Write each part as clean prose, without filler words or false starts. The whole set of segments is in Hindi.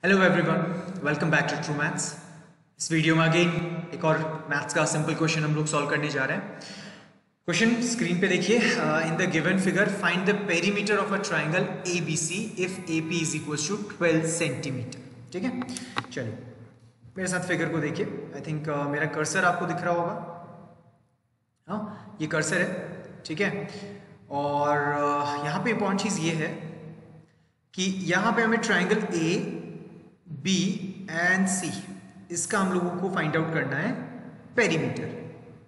Hello everyone, welcome back to true maths. इस वीडियो में अगेन एक और मैथ्स का सिंपल क्वेश्चन हम लोग सॉल्व करने जा रहे हैं। क्वेश्चन स्क्रीन पे देखिए। In the given figure find the perimeter of a triangle A B C if A P is equal to 12 centimetre. ठीक है, चलिए मेरे साथ फिगर को देखिए। आई थिंक मेरा कर्सर आपको दिख रहा होगा। हाँ, ये कर्सर है, ठीक है। और यहाँ पे इंपॉर्टेंट चीज़ ये है कि यहाँ पे हमें ट्राइंगल ए बी एंड सी, इसका हम लोगों को फाइंड आउट करना है पेरीमीटर।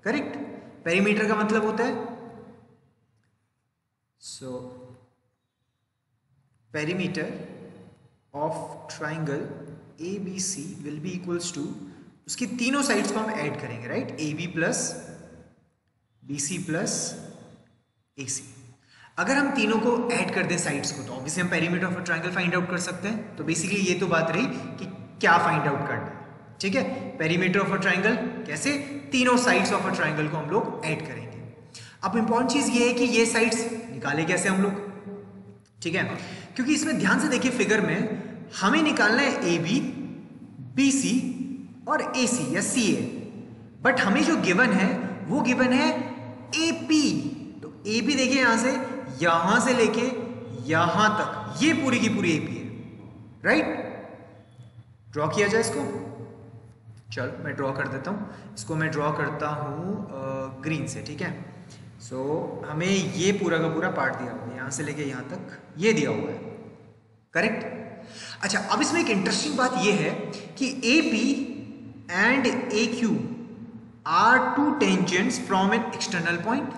करेक्ट, पेरीमीटर का मतलब होता है perimeter of triangle A B C will be equals to, उसकी तीनों साइड्स को हम ऐड करेंगे, right. A B plus B C plus A C. अगर हम तीनों को ऐड कर दें साइड्स को, तो ऑब्वियसली हम perimeter of a triangle find out कर सकते हैं। तो बेसिकली ये तो बात रही कि क्या फाइंड आउट करना है। ठीक है, पेरीमीटर ऑफ अ ट्रायंगल कैसे, तीनों साइड्स ऑफ अ ट्रायंगल को हम लोग ऐड करेंगे। अब इंपॉर्टेंट चीज ये है कि ये साइड्स निकाले कैसे हम लोग। ठीक है, क्योंकि इसमें ध्यान से देखिए, फिगर में हमें निकालना है ए बी, बी सी और ए सी या सी ए, बट हमें जो गिवन है वो गिवन है ए पी। तो ए पी देखिए, यहां से लेके यहां तक ये पूरी की पूरी एपी है, राइट। ड्रॉ किया जाए इसको, चलो मैं ड्रॉ कर देता हूं इसको। मैं ड्रॉ करता हूं ग्रीन से, ठीक है। सो हमें ये पूरा का पूरा पार्ट दिया हुआ है, यहां से लेके यहां तक ये दिया हुआ है, करेक्ट। अच्छा, अब इसमें एक इंटरेस्टिंग बात ये है कि A P and A Q R to tangents from an external point.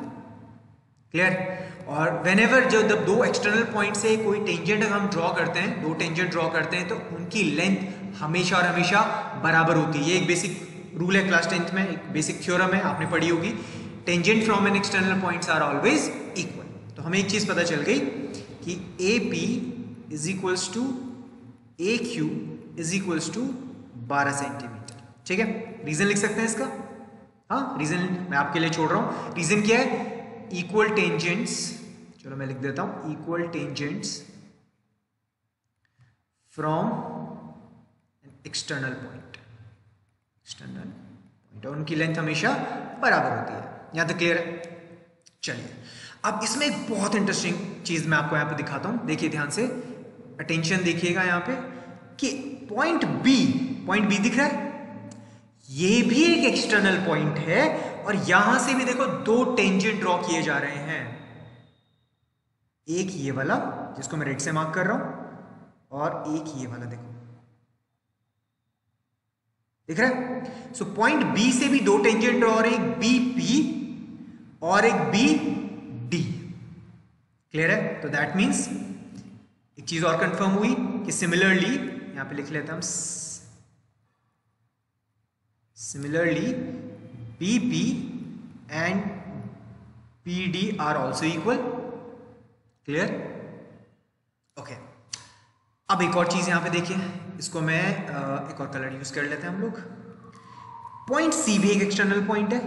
Clear. और वेनेवर जब दो एक्सटर्नल पॉइंट से कोई टेंजेंट हम ड्रॉ करते हैं, दो टेंजेंट ड्रॉ करते हैं, तो उनकी लेंथ हमेशा और हमेशा बराबर होती है। ये एक बेसिक रूल है, क्लास 10th में एक बेसिक थ्योरम है, आपने पढ़ी होगी। Tangent from an external points are always equal. तो हमें एक चीज पता चल गई कि A P is equals to A Q is equals to 12 centimetre. ठीक है, रीजन लिख सकते हैं इसका। हाँ, रीजन मैं आपके लिए छोड़ रहा हूं। रीजन क्या है? इक्वल टेंजेंट्स, चलो मैं लिख देता हूं, equal tangents from external point. और उनकी लेंथ हमेशा बराबर होती है। यहां तक क्लियर है? चलिए, अब इसमें एक बहुत इंटरेस्टिंग चीज मैं आपको यहां पे दिखाता हूं। देखिए ध्यान से, अटेंशन देखिएगा यहां पे कि पॉइंट बी दिख रहा है, ये भी एक एक्सटर्नल पॉइंट है। और यहां से भी देखो दो टेंजेंट ड्रॉ किए जा रहे हैं, एक ये वाला जिसको मैं रेड से मार्क कर रहा हूं, और एक ये वाला, देखो दिख रहा है। सो पॉइंट बी से भी दो टेंजेंट ड्रॉ, और एक बी पी और एक बी डी। क्लियर है? तो दैट मीन्स एक चीज और कंफर्म हुई कि सिमिलरली, यहां पे लिख लेते हैं हम, similarly BP and PD are also equal. Clear? Okay, अब एक और चीज यहां पे देखिए, इसको मैं एक और कलर यूज कर लेते हैं हम लोग। पॉइंट C भी एक एक्सटर्नल पॉइंट है,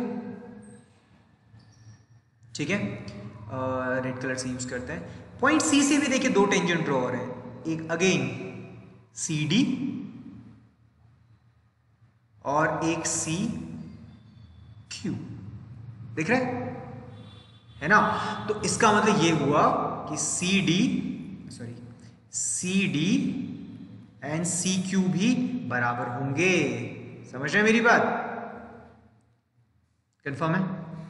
ठीक है, रेड कलर से यूज करते हैं। पॉइंट C से भी देखिए दो टेंजेंट ड्रॉ हो रहे हैं, एक अगेन CD और एक CQ। दिख रहा है ना? तो इसका मतलब ये हुआ कि CD एंड CQ भी बराबर होंगे। समझ रहे हैं मेरी बात? कंफर्म है?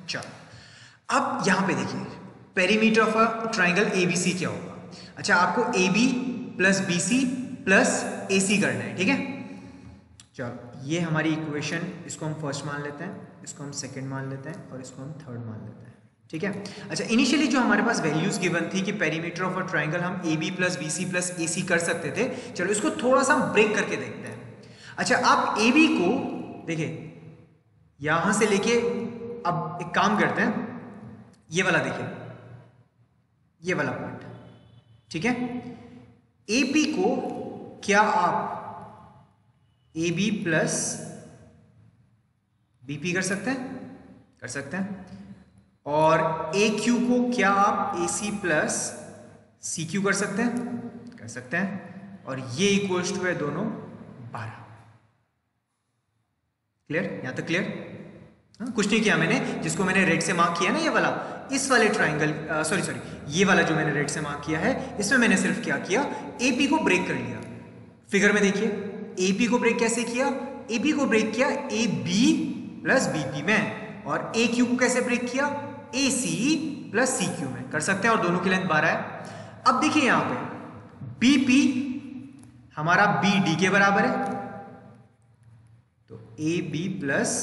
चलो अब यहां पे देखिए, perimeter of a triangle ABC क्या होगा। अच्छा, आपको AB plus BC plus AC करना है, ठीक है। चलो, ये हमारी इक्वेशन, इसको हम फर्स्ट मान लेते हैं, इसको हम सेकंड मान लेते हैं, और इसको हम थर्ड मान लेते हैं, ठीक है। अच्छा, इनिशियली जो हमारे पास वैल्यूज गिवन थी कि पेरीमीटर ऑफ अ ट्राइंगल हम AB plus BC plus AC कर सकते थे। चलो इसको थोड़ा सा हम ब्रेक करके देखते हैं। अच्छा, आप AB को देखिए यहां से लेके, अब एक काम करते हैं, ये वाला देखिए, ये वाला पॉइंट, ठीक है। AP को क्या आप AB प्लस BP कर सकते हैं? कर सकते हैं। और AQ को क्या आप AC प्लस CQ कर सकते हैं? कर सकते हैं। और ये इक्वल्स टू है दोनों 12। क्लियर? यहां तक क्लियर? कुछ नहीं किया मैंने, जिसको मैंने रेड से मार्क किया ना ये वाला, इस वाले ट्राइंगल, सॉरी ये वाला जो मैंने रेड से मार्क किया है, इसमें मैंने सिर्फ क्या किया, एपी को ब्रेक कर लिया। फिगर में देखिए एपी को ब्रेक कैसे किया, एपी को ब्रेक किया ए बी प्लस बीपी में, और ए क्यू को कैसे ब्रेक किया, ए सी प्लस सी क्यू में। कर सकते हैं, और दोनों की लेंथ 12 है। अब देखिए यहां पे बीपी हमारा बी डी के बराबर है, तो A B plus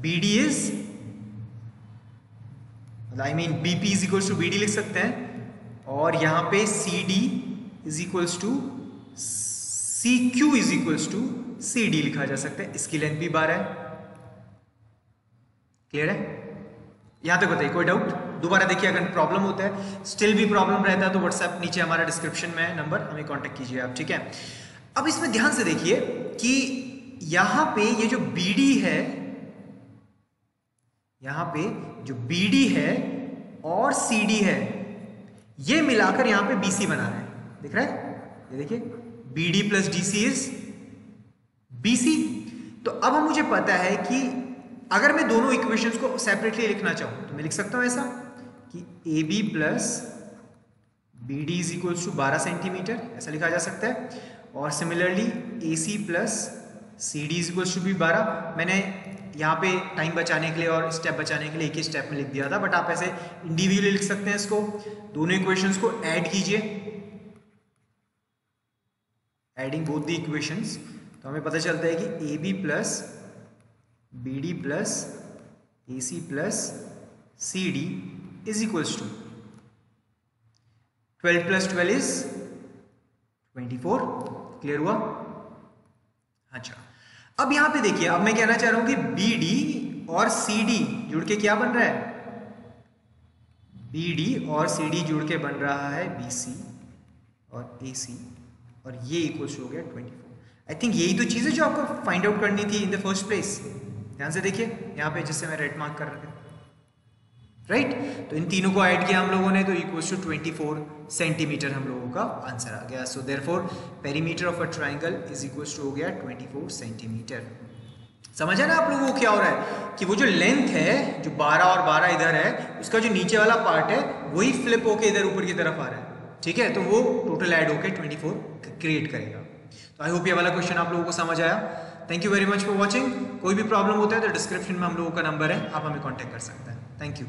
B D is, I mean BP is equals to B D लिख सकते हैं, और यहां पे C D is equals to C Q is equals to C D लिखा जा सकता है। इसकी लेंथ भी 12 है। क्लियर है? यहां तक बताइए, कोई डाउट? दोबारा देखिए, अगर प्रॉब्लम होता है, स्टिल भी प्रॉब्लम रहता है, तो व्हाट्सएप नीचे हमारा डिस्क्रिप्शन में है नंबर, हमें कांटेक्ट कीजिए आप, ठीक है? अब इसमें ध्यान से देखिए कि यहां पे ये जो बीडी है, यहां पे जो बीडी है और सीडी है, ये मिलाकर यहां पे बीसी बना रहे हैं। दिख रहा है? ये देखिए, BD plus DC is BC. तो अब मुझे पता है कि अगर मैं दोनों इक्वेशंस को सेपरेटली लिखना चाहूं तो मैं लिख सकता हूं ऐसा कि A B plus B D is equals to 12 centimetre, ऐसा लिखा जा सकता है। और similarly A C plus C D is equals to भी 12। मैंने यहाँ पे टाइम बचाने के लिए और स्टेप बचाने के लिए एक ही स्टेप में लिख दिया था, बट आप ऐसे इंडिविजुअली लिख सकते हैं इसको। दोनों इक्वेशंस को ऐड कीजिए, एडिंग बोथ द इक्वेशंस, तो हमें पता चलता है कि A B plus B D plus A C plus C D is equals to 12 plus 12 is 24। Clear हुआ? अच्छा, अब यहां पे देखिए, अब मैं कहना चाह रहा हूं कि बी डी और सी डी जुड़ के क्या बन रहा है, बी डी और सी डी जुड़ के बन रहा है बी सी और ए सी, और ये इक्वल्स हो गया 24। आई थिंक यही तो चीज़ है जो आपको फाइंड आउट करनी थी इन द फर्स्ट प्लेस। ध्यान से देखिए यहाँ पे, जिससे मैं रेड मार्क कर रहा था, राइट? तो इन तीनों को ऐड किया हम लोगों ने, तो इक्वल्स टू 24 सेंटीमीटर हम लोगों का आंसर आ गया। So therefore perimeter of a triangle is equals to हो गया 24 सेंटीमीटर। समझ है ना आप लोगों को क्या हो रहा है कि वो जो लेंथ है, जो 12 और 12 इधर है, उसका जो नीचे वाला पार्ट है वही फ्लिप होके इधर ऊपर की तरफ आ रहा है, ठीक है? तो वो टोटल ऐड होके 24 क्रिएट करेगा। तो आई होप ये वाला क्वेश्चन आप लोगों को समझ आया। Thank you very much for watching. कोई भी प्रॉब्लम होता है तो डिस्क्रिप्शन में हम लोगों का नंबर है, आप हमें कॉन्टेक्ट कर सकते हैं। Thank you.